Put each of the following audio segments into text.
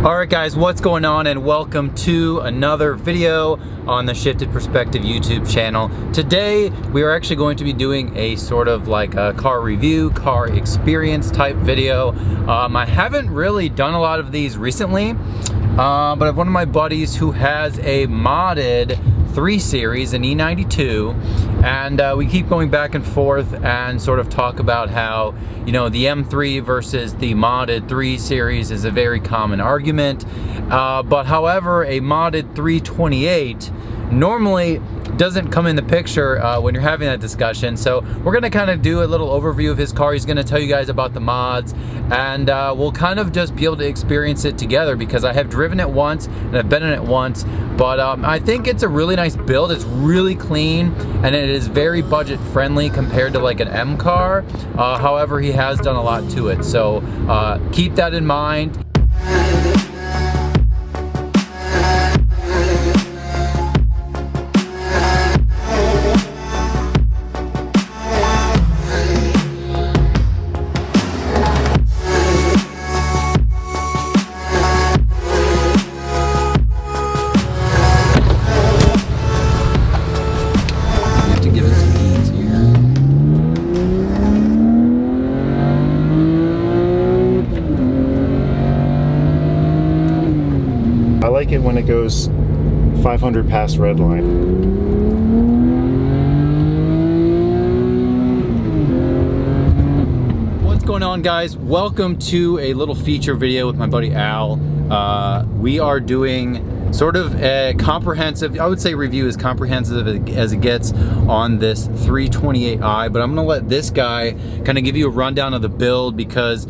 Alright guys, what's going on, and welcome to another video on the Shifted Perspective YouTube channel. Today we are actually going to be doing a sort of like a car review, car experience type video. I haven't really done a lot of these recently, but I have one of my buddies who has a modded 3 Series, an E92, and we keep going back and forth and sort of talk about how, you know, the M3 versus the modded 3 Series is a very common argument, but however, a modded 328 normally doesn't come in the picture when you're having that discussion. So we're gonna kind of do a little overview of his car. He's gonna tell you guys about the mods, and we'll kind of just be able to experience it together, because I have driven it once and I've been in it once, but I think it's a really nice build. It's really clean and it is very budget friendly compared to like an M car. However, he has done a lot to it, so keep that in mind. I like it when it goes 500 past redline. What's going on, guys? Welcome to a little feature video with my buddy Al. We are doing sort of a comprehensive, I would say review as comprehensive as it gets on this 328i, but I'm gonna let this guy kind of give you a rundown of the build, because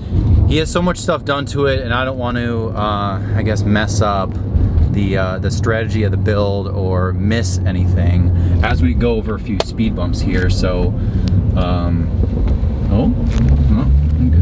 he has so much stuff done to it and I don't want to, I guess, mess up the strategy of the build or miss anything as we go over a few speed bumps here. So, oh, good,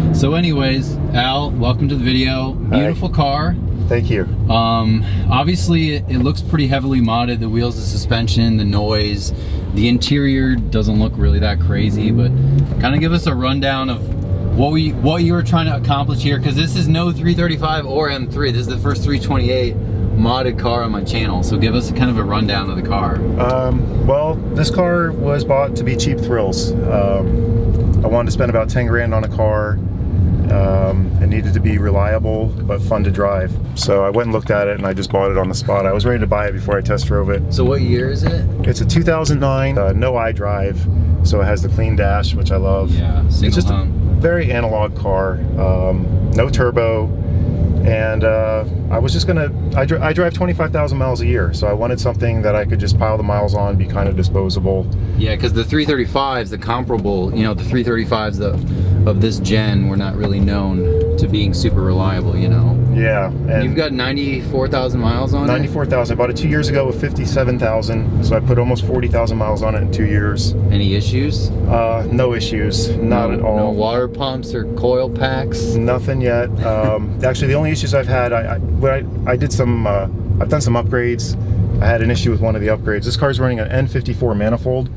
okay. So anyways, Al, welcome to the video. Beautiful car. Thank you. Obviously it looks pretty heavily modded. The wheels, the suspension, the noise, the interior doesn't look really that crazy, but kind of give us a rundown of what you were trying to accomplish here, because this is no 335 or M3. This is the first 328 modded car on my channel, so give us kind of a rundown of the car. Well, this car was bought to be cheap thrills. I wanted to spend about 10 grand on a car. It needed to be reliable but fun to drive, so I went and looked at it and I just bought it on the spot. I was ready to buy it before I test drove it. So what year is it? It's a 2009, no iDrive, so it has the clean dash, which I love. Yeah, it's just hung. a very analog car, no turbo, and I was just gonna, I drive 25,000 miles a year, so I wanted something that I could just pile the miles on, be kind of disposable. Yeah, because the 335s, the comparable, you know, the 335s of this gen were not really known to being super reliable, you know. Yeah. And you've got 94,000 miles on 94,000. I bought it 2 years ago with 57,000, so I put almost 40,000 miles on it in 2 years. Any issues? No issues, not at all. No water pumps or coil packs? Nothing yet. Actually, the only issues I've had, I've done some upgrades. I had an issue with one of the upgrades. This car's running an N54 manifold.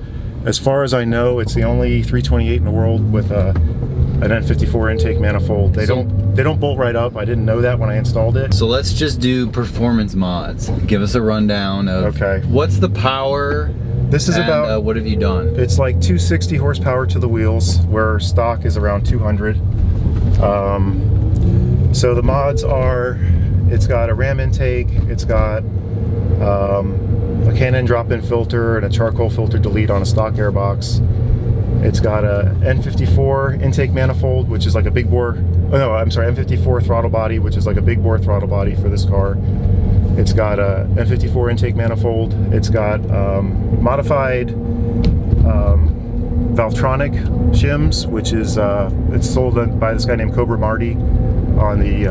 As far as I know, it's the only 328 in the world with an N54 intake manifold. They don't bolt right up. I didn't know that when I installed it. So let's just do performance mods. Give us a rundown of what's the power. This is about, what have you done? It's like 260 horsepower to the wheels, where stock is around 200. So the mods are, it's got a ram intake, it's got a Canon drop-in filter and a charcoal filter delete on a stock airbox. It's got a N54 intake manifold, which is like a big bore, oh no, I'm sorry, N54 throttle body, which is like a big bore throttle body for this car. It's got a N54 intake manifold. It's got modified Valvetronic shims, which is it's sold by this guy named CobraMarty on the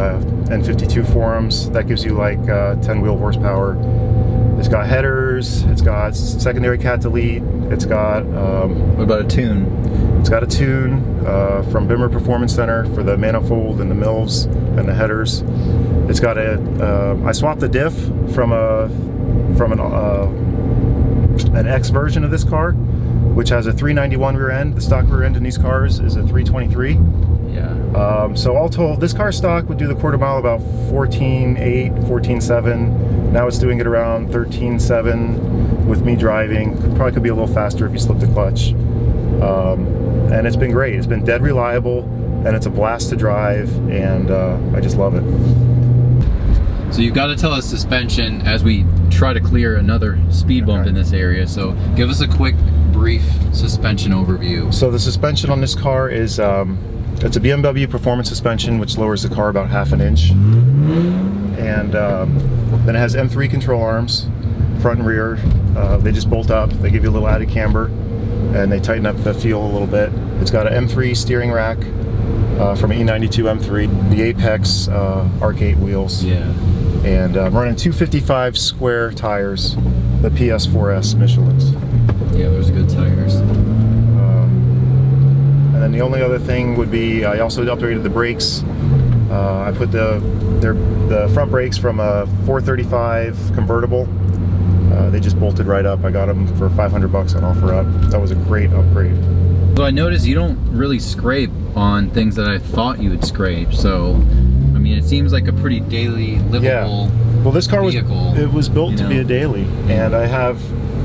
N52 forums. That gives you like 10 wheel horsepower. It's got headers, it's got secondary cat delete, it's got... what about a tune? It's got a tune from Bimmer Performance Center for the manifold and the MILVs and the headers. It's got a... I swapped the diff from an X version of this car which has a 391 rear end. The stock rear end in these cars is a 323. Yeah. So all told, this car stock would do the quarter mile about 14.8, 14.7. Now it's doing it around 13.7 with me driving. Probably could be a little faster if you slip the clutch. And it's been great. It's been dead reliable, and it's a blast to drive, and I just love it. So you've got to tell us suspension as we try to clear another speed bump in this area. So give us a quick, brief suspension overview. So the suspension on this car is it's a BMW Performance Suspension, which lowers the car about 1/2 inch. And then it has M3 control arms, front and rear. They just bolt up. They give you a little added camber, and they tighten up the feel a little bit. It's got an M3 steering rack from an E92 M3, the Apex Arc8 wheels. Yeah. And I'm running 255 square tires, the PS4S Michelin's. Yeah, those are good tires. And then the only other thing would be I also upgraded the brakes. I put the front brakes from a 435 convertible. They just bolted right up. I got them for 500 bucks on OfferUp. That was a great upgrade. So I noticed you don't really scrape on things that I thought you would scrape. So, I mean, it seems like a pretty daily livable Well, this car vehicle, was built to be a daily, and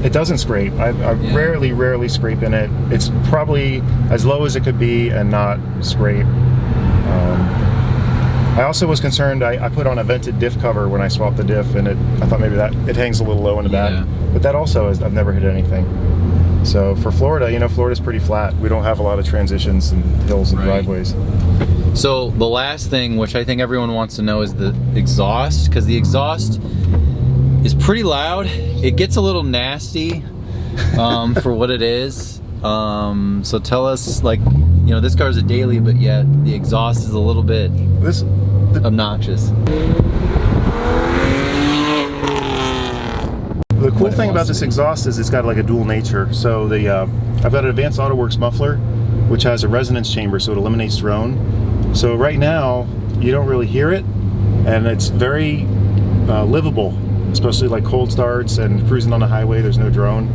it doesn't scrape. I rarely scrape in it. It's probably as low as it could be and not scrape. I also was concerned, I put on a vented diff cover when I swapped the diff, and I thought maybe it hangs a little low in the back. But that also I've never hit anything. So for Florida, you know, Florida's pretty flat. We don't have a lot of transitions and hills and driveways. So the last thing, which I think everyone wants to know, is the exhaust, because the exhaust is pretty loud. It gets a little nasty for what it is. So tell us, like, you know, this car's a daily, but yet the exhaust is a little bit obnoxious. The cool thing about this exhaust is it's got like a dual nature. So I've got an advanced Autowerks muffler, which has a resonance chamber, so it eliminates drone. So right now, you don't really hear it, and it's very livable, especially like cold starts and cruising on the highway, there's no drone.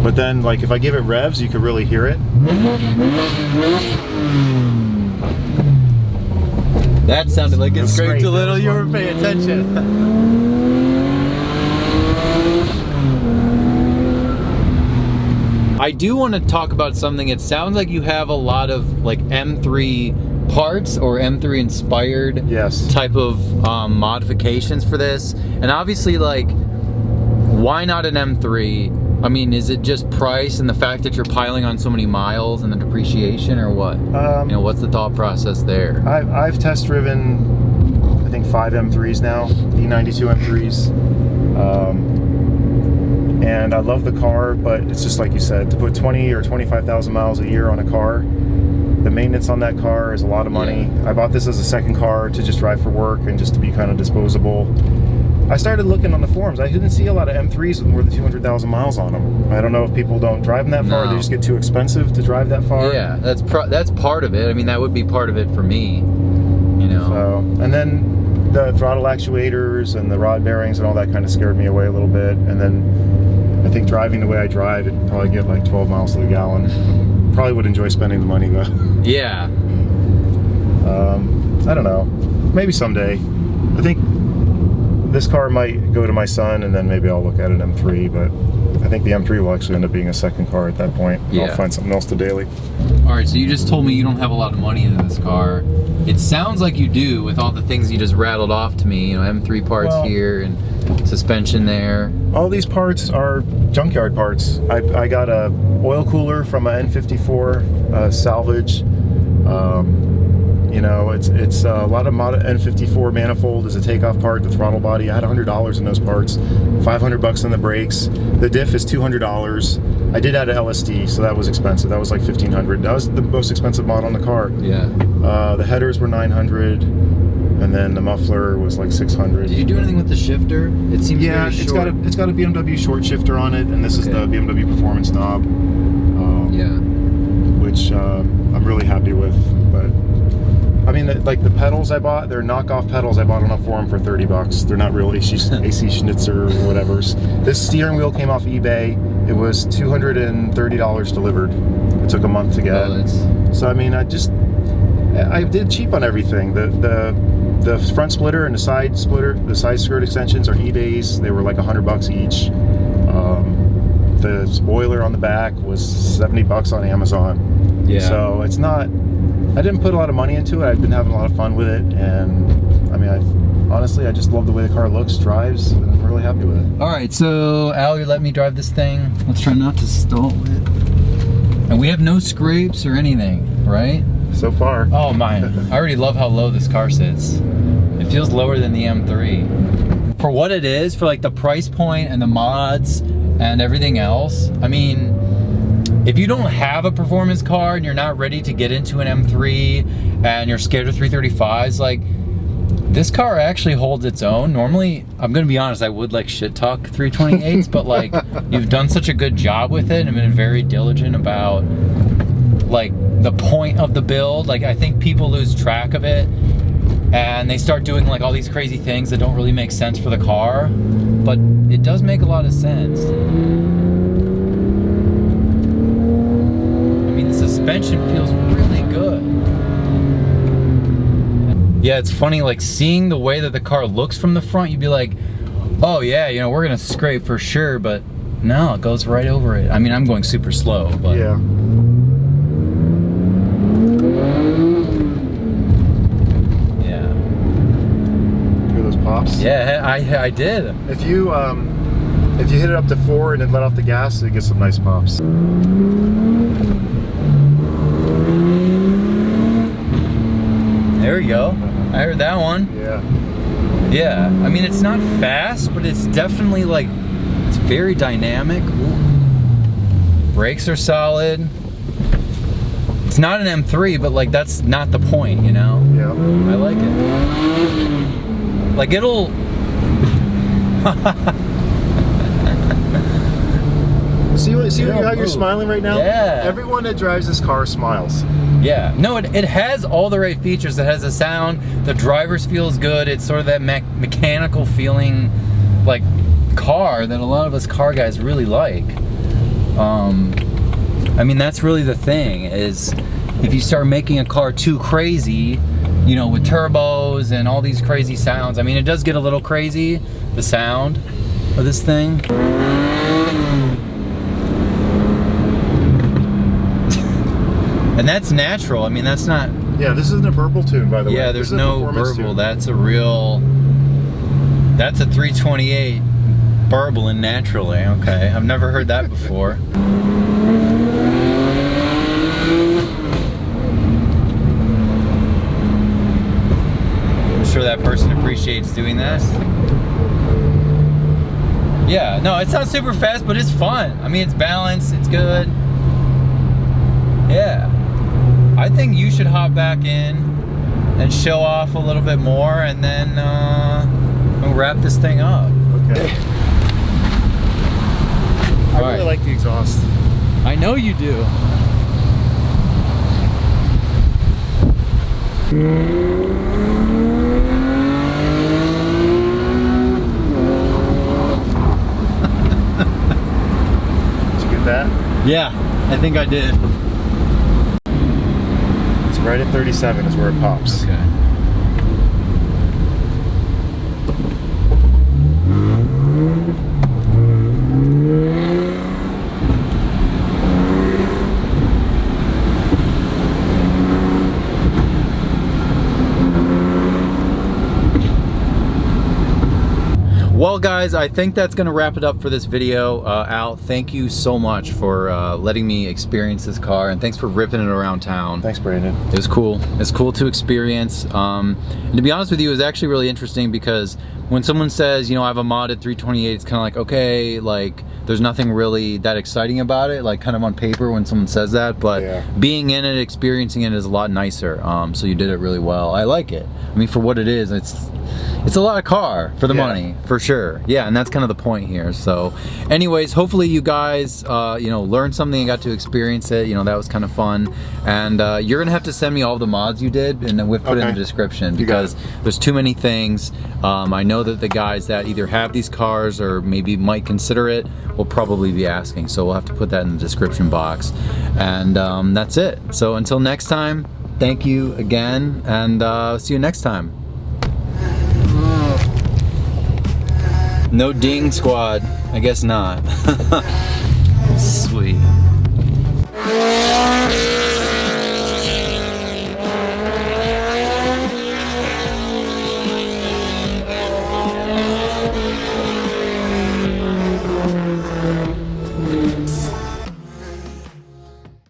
But then, like, if I give it revs, you can really hear it. That sounded like it scraped a little. You weren't paying attention. I do want to talk about something. It sounds like you have a lot of like M3 parts or M3 inspired type of modifications for this. And obviously, like, why not an M3? I mean, is it just price and the fact that you're piling on so many miles and the depreciation, or what? You know, what's the thought process there? I've test driven, I think, 5 M3s now, E92 M3s. And I love the car, but it's just like you said, to put 20 or 25,000 miles a year on a car, the maintenance on that car is a lot of money. I bought this as a second car to just drive for work and just to be kind of disposable. I started looking on the forums. I didn't see a lot of M3s with more than 200,000 miles on them. I don't know if people don't drive them that far, or they just get too expensive to drive that far. Yeah, that's part of it. I mean, that would be part of it for me, you know. So, and then the throttle actuators and the rod bearings and all that kind of scared me away a little bit. And then I think driving the way I drive, it'd probably get like 12 miles to the gallon. Probably would enjoy spending the money though. Yeah. I don't know. Maybe someday. I think this car might go to my son, and then maybe I'll look at an M3, but I think the M3 will actually end up being a second car at that point. I'll find something else to daily. All right, so you just told me you don't have a lot of money into this car. It sounds like you do with all the things you just rattled off to me. You know, M3 parts here and suspension there. All these parts are junkyard parts. I got a oil cooler from a N54 salvage. You know, it's a lot of N54 manifold is a takeoff part, the throttle body. I had $100 in those parts, 500 bucks on the brakes. The diff is $200. I did add an LSD, so that was expensive. That was like $1,500. That was the most expensive model on the car. Yeah. The headers were $900, and then the muffler was like $600. Did you do anything with the shifter? It seems very short. It's got a BMW short shifter on it, and this is the BMW Performance knob. Which I'm really happy with, but I I mean, like the pedals I bought, they're knockoff pedals I bought on a forum for 30 bucks. They're not real AC Schnitzer or whatever. This steering wheel came off eBay. It was $230 delivered. It took a month to get. So I mean, I did cheap on everything. The front splitter and the side splitter, the side skirt extensions are eBay's. They were like $100 each. The spoiler on the back was 70 bucks on Amazon. Yeah. So it's not, I didn't put a lot of money into it. I've been having a lot of fun with it, and I mean, honestly, I just love the way the car looks, drives, and I'm really happy with it. All right, so Al, you let me drive this thing. Let's try not to stall it. And we have no scrapes or anything, right? So far. Oh man, I already love how low this car sits. It feels lower than the M3. For what it is, for like the price point and the mods and everything else, I mean, if you don't have a performance car and you're not ready to get into an M3 and you're scared of 335s, like, this car actually holds its own. Normally, I'm gonna be honest, I would like shit talk 328s, but like, you've done such a good job with it and been very diligent about like the point of the build. Like, I think people lose track of it and they start doing like all these crazy things that don't really make sense for the car, but it does make a lot of sense. I mean, the suspension feels really good. Yeah, it's funny, like seeing the way that the car looks from the front, you'd be like, oh yeah, you know, we're gonna scrape for sure, but no, it goes right over it. I mean, I'm going super slow, but yeah. Pops. Yeah, I did. If you hit it up to 4 and then let off the gas, it gets some nice pops. There we go. I heard that one. Yeah. Yeah. I mean, it's not fast, but it's definitely like, it's very dynamic. Ooh. Brakes are solid. It's not an M3, but like that's not the point, you know? Yeah. I like it. Like it'll see how you're smiling right now? Yeah. Everyone that drives this car smiles. Yeah. No, it has all the right features. It has a sound. The driver's feels good. It's sort of that mechanical feeling like car that a lot of us car guys really like. I mean, that's really the thing, is if you start making a car too crazy, you know, with turbos and all these crazy sounds. I mean, it does get a little crazy, the sound of this thing. And that's natural. I mean, that's not... Yeah, this isn't a burble tune, by the way. Yeah, there's no burble. That's a real... That's a 328 burbling naturally. Okay, I've never heard that before. Sure that person appreciates doing that. Yeah, no, it sounds super fast, but it's fun. I mean, it's balanced, it's good. Yeah. I think you should hop back in and show off a little bit more, and then we'll wrap this thing up. Okay. I really like the exhaust. I know you do. That? Yeah, I think I did. It's right at 37 is where it pops. Okay. Well guys, I think that's gonna wrap it up for this video. Al, thank you so much for letting me experience this car, and thanks for ripping it around town. Thanks, Brandon. It was cool. It's cool to experience. And to be honest with you, it was actually really interesting because when someone says, you know, I have a modded 328, it's kind of like, okay, like there's nothing really that exciting about it, like kind of on paper when someone says that, but yeah, being in it, experiencing it is a lot nicer. So you did it really well. I like it. I mean, for what it is, it's it's a lot of car for the money, for sure. Yeah, and that's kind of the point here. So anyways, hopefully you guys you know, learned something and got to experience it. You know, that was kind of fun. And you're gonna have to send me all the mods you did, and then we'll put it in the description, because there's too many things. I know that the guys that either have these cars or maybe might consider it will probably be asking, so we'll have to put that in the description box. And that's it. So until next time, thank you again, and see you next time. No ding squad, I guess not. Sweet.